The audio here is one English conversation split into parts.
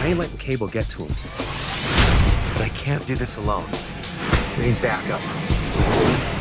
I ain't letting Cable get to him. But I can't do this alone. We need backup.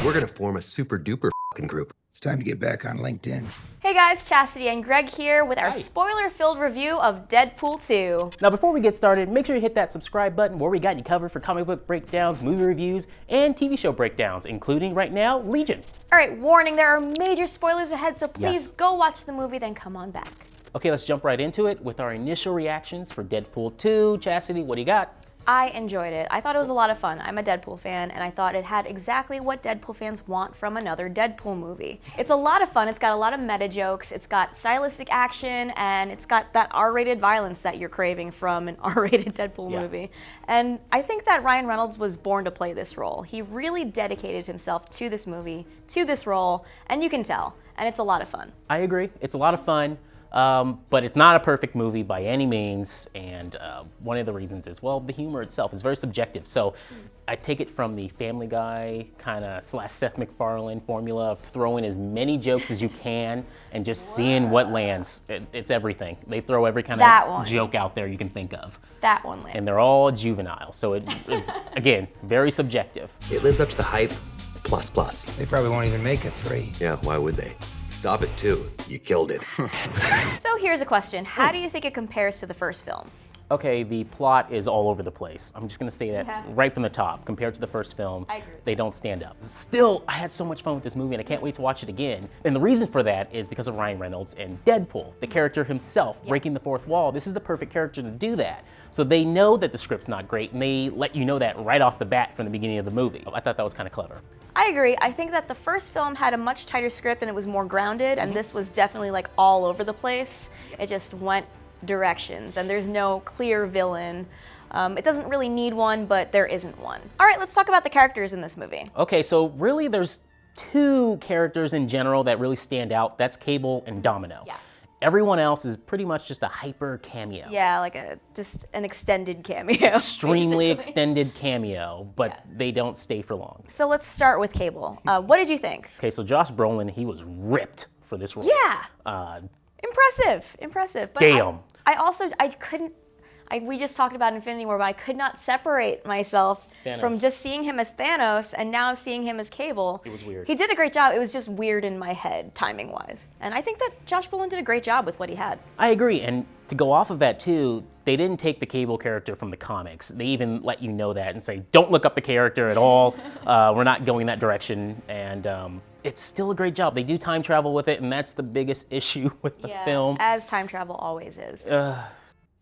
We're gonna form a super duper fucking group. It's time to get back on LinkedIn. Hey guys, Chastity and Greg here with our Hi. spoiler-filled review of Deadpool 2. Now before we get started, make sure you hit that subscribe button where we got you covered for comic book breakdowns, movie reviews, and TV show breakdowns, including right now, Legion. All right, warning, there are major spoilers ahead, so please Yes. go watch the movie, then come on back. Okay, let's jump right into it with our initial reactions for Deadpool 2. Chastity, what do you got? I enjoyed it. I thought it was a lot of fun. I'm a Deadpool fan, and I thought it had exactly what Deadpool fans want from another Deadpool movie. It's a lot of fun. It's got a lot of meta jokes. It's got stylistic action, and it's got that R-rated violence that you're craving from an R-rated Deadpool movie. And I think that Ryan Reynolds was born to play this role. He really dedicated himself to this movie, to this role, and you can tell. And it's a lot of fun. I agree. It's a lot of fun. But it's not a perfect movie by any means, and one of the reasons is, well, the humor itself is very subjective. So I take it from the Family Guy kind of / Seth MacFarlane formula of throwing as many jokes as you can and just seeing what lands. It's everything. They throw every kind of joke out there you can think of. That one landed. And they're all juvenile, so it's, again, very subjective. It lives up to the hype, plus. They probably won't even make a 3. Yeah, why would they? Stop it too. You killed it. So here's a question. How do you think it compares to the first film? Okay, the plot is all over the place. I'm just gonna say that right from the top. Compared to the first film, I agree with they don't stand up. Still, I had so much fun with this movie and I can't wait to watch it again. And the reason for that is because of Ryan Reynolds and Deadpool, the character himself, breaking the fourth wall. This is the perfect character to do that. So they know that the script's not great and they let you know that right off the bat from the beginning of the movie. I thought that was kind of clever. I agree. I think that the first film had a much tighter script and it was more grounded, and this was definitely like all over the place. It just went directions, and there's no clear villain. It doesn't really need one, but there isn't one. All right, let's talk about the characters in this movie. Okay, so really there's two characters in general that really stand out. That's Cable and Domino. Yeah. Everyone else is pretty much just a hyper cameo. Yeah, like just an extended cameo. Extremely basically. extended cameo, but they don't stay for long. So let's start with Cable. What did you think? Okay, so Josh Brolin, he was ripped for this role. Yeah. Impressive. But Damn. We just talked about Infinity War, but I could not separate myself from just seeing him as Thanos and now seeing him as Cable. It was weird. He did a great job. It was just weird in my head, timing-wise. And I think that Josh Brolin did a great job with what he had. I agree, and to go off of that too, they didn't take the Cable character from the comics. They even let you know that and say, don't look up the character at all. We're not going that direction, and it's still a great job. They do time travel with it, and that's the biggest issue with the film. As time travel always is.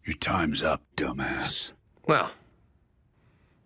Your time's up, dumbass. Well,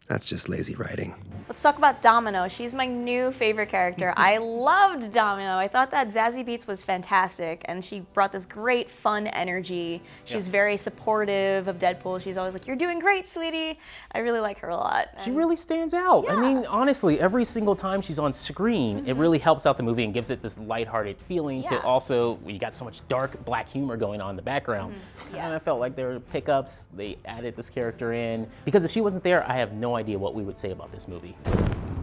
that's just lazy writing. Let's talk about Domino. She's my new favorite character. I loved Domino. I thought that Zazie Beetz was fantastic, and she brought this great, fun energy. She was very supportive of Deadpool. She's always like, "You're doing great, sweetie." I really like her a lot. She really stands out. I mean, honestly, every single time she's on screen, it really helps out the movie and gives it this lighthearted feeling to also, you got so much dark black humor going on in the background. And I felt like there were pickups. They added this character in. Because if she wasn't there, I have no idea what we would say about this movie.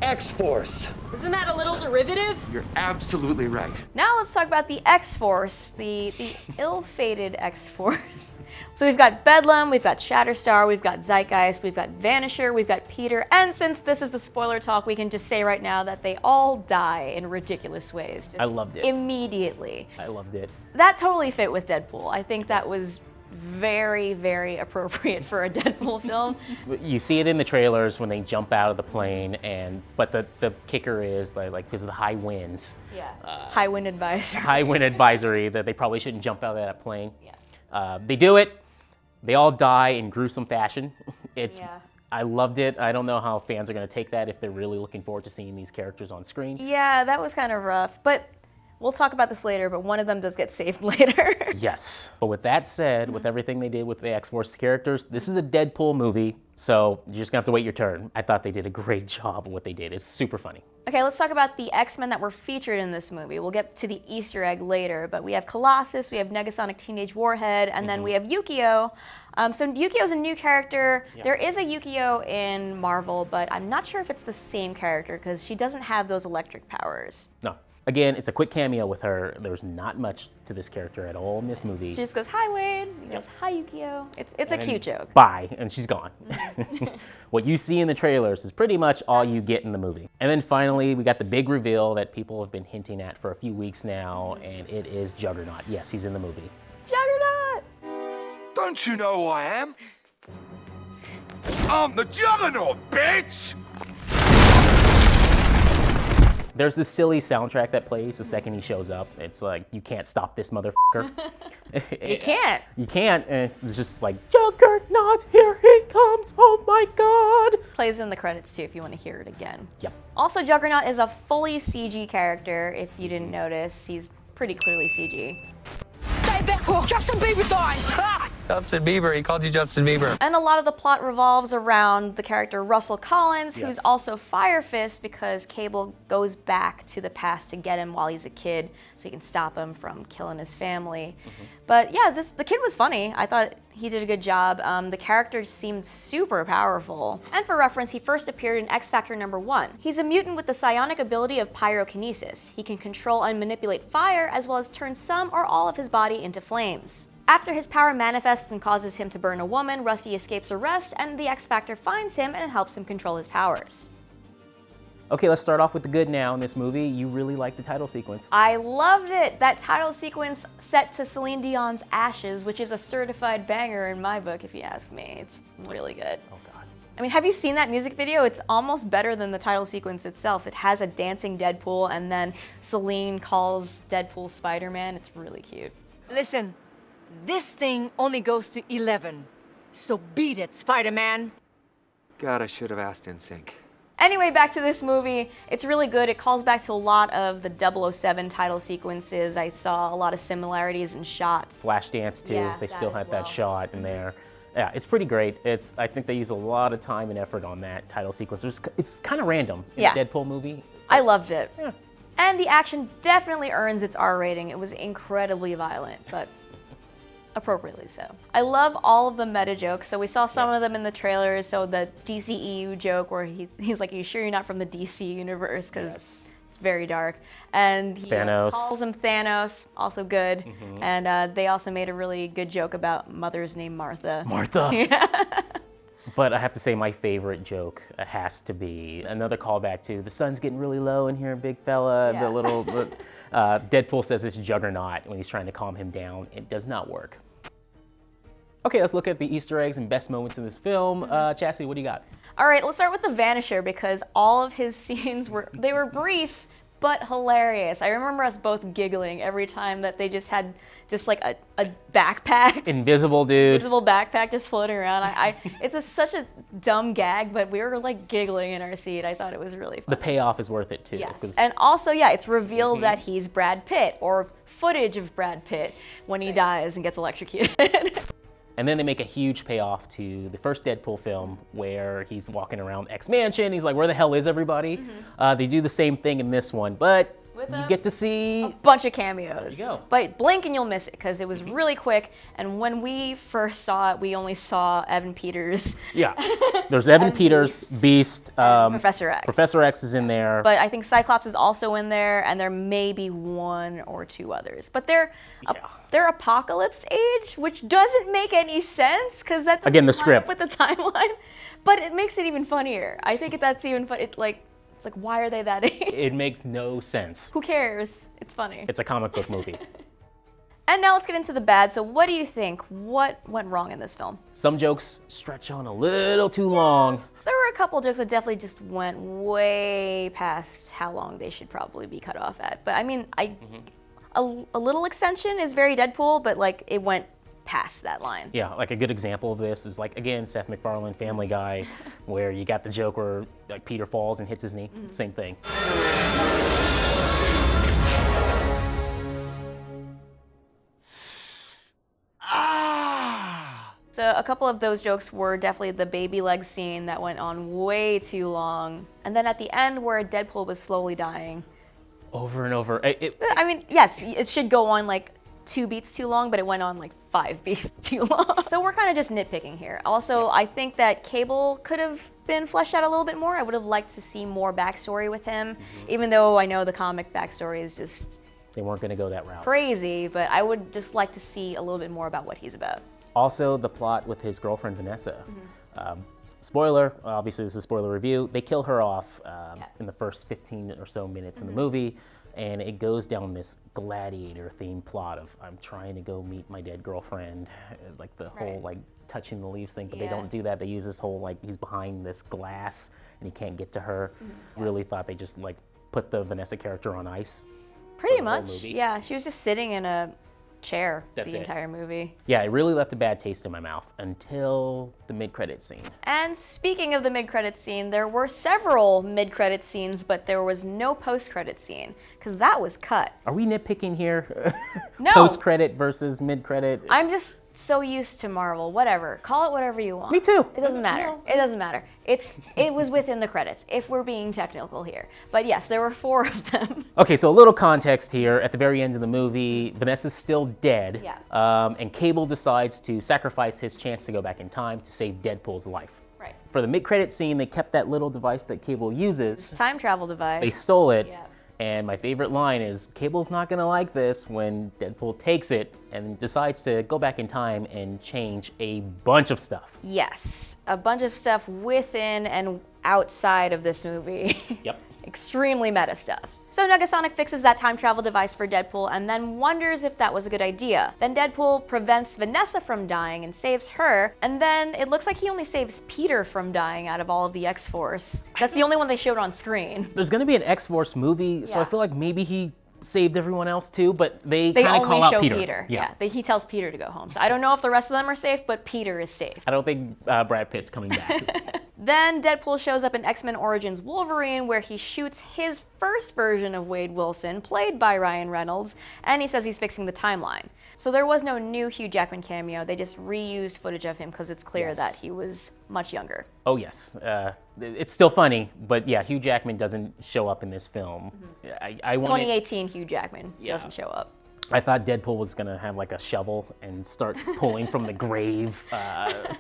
X-Force. Isn't that a little derivative? You're absolutely right. Now let's talk about the X-Force, the ill-fated X-Force. So we've got Bedlam, we've got Shatterstar, we've got Zeitgeist, we've got Vanisher, we've got Peter, and since this is the spoiler talk, we can just say right now that they all die in ridiculous ways. I loved it. Immediately. I loved it. That totally fit with Deadpool. I think that was very, very appropriate for a Deadpool film. You see it in the trailers when they jump out of the plane, but the kicker is like because of the high winds. Yeah. High wind advisory. High wind advisory that they probably shouldn't jump out of that plane. Yeah. They do it. They all die in gruesome fashion. I loved it. I don't know how fans are going to take that if they're really looking forward to seeing these characters on screen. Yeah, that was kind of rough, but we'll talk about this later, but one of them does get saved later. Yes. But with that said, with everything they did with the X-Force characters, this is a Deadpool movie, so you're just going to have to wait your turn. I thought they did a great job of what they did. It's super funny. Okay, let's talk about the X-Men that were featured in this movie. We'll get to the Easter egg later, but we have Colossus, we have Negasonic Teenage Warhead, and then we have Yukio. So Yukio's a new character. There is a Yukio in Marvel, but I'm not sure if it's the same character because she doesn't have those electric powers. No. Again, it's a quick cameo with her. There's not much to this character at all in this movie. She just goes, "Hi, Wade." He goes, "Hi, Yukio." It's a cute joke. Bye, and she's gone. What you see in the trailers is pretty much all you get in the movie. And then finally, we got the big reveal that people have been hinting at for a few weeks now, and it is Juggernaut. Yes, he's in the movie. Juggernaut! Don't you know who I am? I'm the Juggernaut, bitch! There's this silly soundtrack that plays the second he shows up. It's like, you can't stop this motherfucker. You can't. You can't, and it's just like, Juggernaut, here he comes, oh my god! Plays in the credits too if you want to hear it again. Yep. Also, Juggernaut is a fully CG character, if you didn't notice. He's pretty clearly CG. Stay back or Justin Bieber dies! Justin Bieber, he called you Justin Bieber. And a lot of the plot revolves around the character Russell Collins, who's also Fire Fist because Cable goes back to the past to get him while he's a kid so he can stop him from killing his family. But yeah, the kid was funny. I thought he did a good job. The character seemed super powerful. And for reference, he first appeared in X Factor #1. He's a mutant with the psionic ability of pyrokinesis. He can control and manipulate fire as well as turn some or all of his body into flames. After his power manifests and causes him to burn a woman, Rusty escapes arrest and the X Factor finds him and helps him control his powers. Okay, let's start off with the good now in this movie. You really like the title sequence. I loved it! That title sequence set to Celine Dion's Ashes, which is a certified banger in my book, if you ask me. It's really good. Oh god. I mean, have you seen that music video? It's almost better than the title sequence itself. It has a dancing Deadpool, and then Celine calls Deadpool Spider-Man. It's really cute. Listen, this thing only goes to 11. So beat it, Spider-Man. God, I should have asked NSYNC. Anyway, back to this movie. It's really good. It calls back to a lot of the 007 title sequences. I saw a lot of similarities in shots. Flashdance too. Yeah, they that still as have well. that shot in there. Yeah, it's pretty great. I think they use a lot of time and effort on that title sequence. It's kind of random in Yeah. a Deadpool movie. I loved it. Yeah. And the action definitely earns its R rating. It was incredibly violent, but appropriately so. I love all of the meta jokes. So we saw some of them in the trailers. So the DCEU joke where he's like, "Are you sure you're not from the DC universe?" Because it's very dark. And he Thanos. calls him Thanos, also good. And they also made a really good joke about mother's name Martha. Martha. But I have to say my favorite joke has to be another callback to the sun's getting really low in here, big fella. Yeah. The little Deadpool says it's Juggernaut when he's trying to calm him down. It does not work. Okay, let's look at the Easter eggs and best moments in this film. Chastity, what do you got? All right, let's start with the Vanisher because all of his scenes were brief but hilarious. I remember us both giggling every time that they just had like a backpack. Invisible dude. Invisible backpack just floating around. It's such a dumb gag, but we were like giggling in our seat. I thought it was really fun. The payoff is worth it too. Yes, 'cause- and also, yeah, it's revealed that he's Brad Pitt, or footage of Brad Pitt when he dies and gets electrocuted. And then they make a huge payoff to the first Deadpool film where he's walking around X Mansion. He's like, where the hell is everybody? They do the same thing in this one, but you get to see... Bunch of cameos. There you go. But blink and you'll miss it because it was really quick. And when we first saw it, we only saw Evan Peters. Yeah. There's Evan Peters, Beast. Professor X. Professor X is in there. But I think Cyclops is also in there, and there may be one or two others. But they're Apocalypse Age, which doesn't make any sense because that doesn't Again, the line script. up with the timeline. But it makes it even funnier. I think that's even fun. It's like, why are they that age? It makes no sense. Who cares? It's funny. It's a comic book movie. And now let's get into the bad. So what do you think? What went wrong in this film? Some jokes stretch on a little too long. There were a couple jokes that definitely just went way past how long they should probably be cut off at. But I mean, a little extension is very Deadpool, but like it went past that line. Yeah, like a good example of this is like, again, Seth MacFarlane, Family Guy, where you got the joke where like Peter falls and hits his knee. Same thing. So a couple of those jokes were definitely the baby leg scene that went on way too long. And then at the end where Deadpool was slowly dying. Over and over. I mean, yes, it should go on like 2 beats too long, but it went on like 5 beats too long. So we're kind of just nitpicking here. Also, I think that Cable could have been fleshed out a little bit more. I would have liked to see more backstory with him, even though I know the comic backstory is just They weren't going to go that route. crazy, but I would just like to see a little bit more about what he's about. Also, the plot with his girlfriend, Vanessa. Spoiler, obviously this is a spoiler review, they kill her off in the first 15 or so minutes in the movie, and it goes down this gladiator-themed plot of I'm trying to go meet my dead girlfriend, like the whole like touching the leaves thing, but they don't do that. They use this whole like he's behind this glass and he can't get to her. Really thought they just like put the Vanessa character on ice. Pretty the whole much, movie. yeah. She was just sitting in a chair That's the it. entire movie. Yeah, it really left a bad taste in my mouth until the mid-credits scene. And speaking of the mid-credits scene, there were several mid-credits scenes, but there was no post-credits scene, because that was cut. Are we nitpicking here? No. Post-credit versus mid-credit? I'm just so used to Marvel. Whatever. Call it whatever you want. Me too. It doesn't matter. It doesn't matter. It was within the credits, if we're being technical here. But yes, there were 4 of them. Okay, so a little context here. At the very end of the movie, Vanessa's still dead. Yeah. And Cable decides to sacrifice his chance to go back in time to save Deadpool's life. Right. For the mid-credit scene, they kept that little device that Cable uses. Time travel device. They stole it. Yeah. And my favorite line is, Cable's not gonna like this when Deadpool takes it and decides to go back in time and change a bunch of stuff. Yes. A bunch of stuff within and outside of this movie. Yep. Extremely meta stuff. So Negasonic fixes that time travel device for Deadpool and then wonders if that was a good idea. Then Deadpool prevents Vanessa from dying and saves her, and then it looks like he only saves Peter from dying out of all of the X-Force. That's the only one they showed on screen. There's gonna be an X-Force movie, so I Yeah. feel like maybe he saved everyone else too, but they They kind of only call show out Peter. Peter. Yeah. He tells Peter to go home. So I don't know if the rest of them are safe, but Peter is safe. I don't think Brad Pitt's coming back. Then Deadpool shows up in X-Men Origins Wolverine, where he shoots his first version of Wade Wilson, played by Ryan Reynolds, and he says he's fixing the timeline. So there was no new Hugh Jackman cameo, they just reused footage of him because it's clear Yes. that he was much younger. Oh yes, it's still funny, but yeah, Hugh Jackman doesn't show up in this film. I wanted, 2018 Hugh Jackman doesn't show up. I thought Deadpool was gonna have like a shovel and start pulling from the grave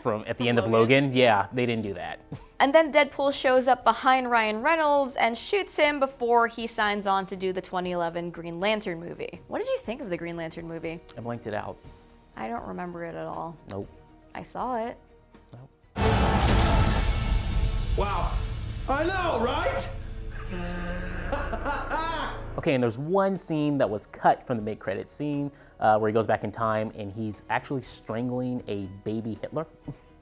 from at the end of Logan. Yeah, they didn't do that. And then Deadpool shows up behind Ryan Reynolds and shoots him before he signs on to do the 2011 Green Lantern movie. What did you think of the Green Lantern movie? I blanked it out. I don't remember it at all. Nope. I saw it. Wow. I know, right? Okay, and there's one scene that was cut from the mid-credits scene where he goes back in time and he's actually strangling a baby Hitler.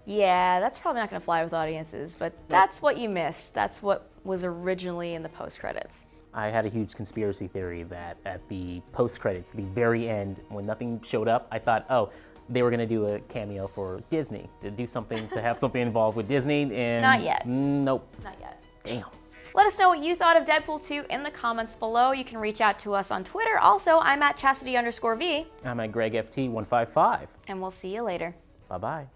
Yeah, that's probably not going to fly with audiences, but that's what you missed. That's what was originally in the post-credits. I had a huge conspiracy theory that at the post-credits, the very end, when nothing showed up, I thought, oh, they were gonna do a cameo for Disney, to do something, to have something involved with Disney, and Not yet. Nope. Not yet. Damn. Let us know what you thought of Deadpool 2 in the comments below. You can reach out to us on Twitter. Also, I'm at Chastity_V, I'm at GregFT155. and we'll see you later. Bye-bye.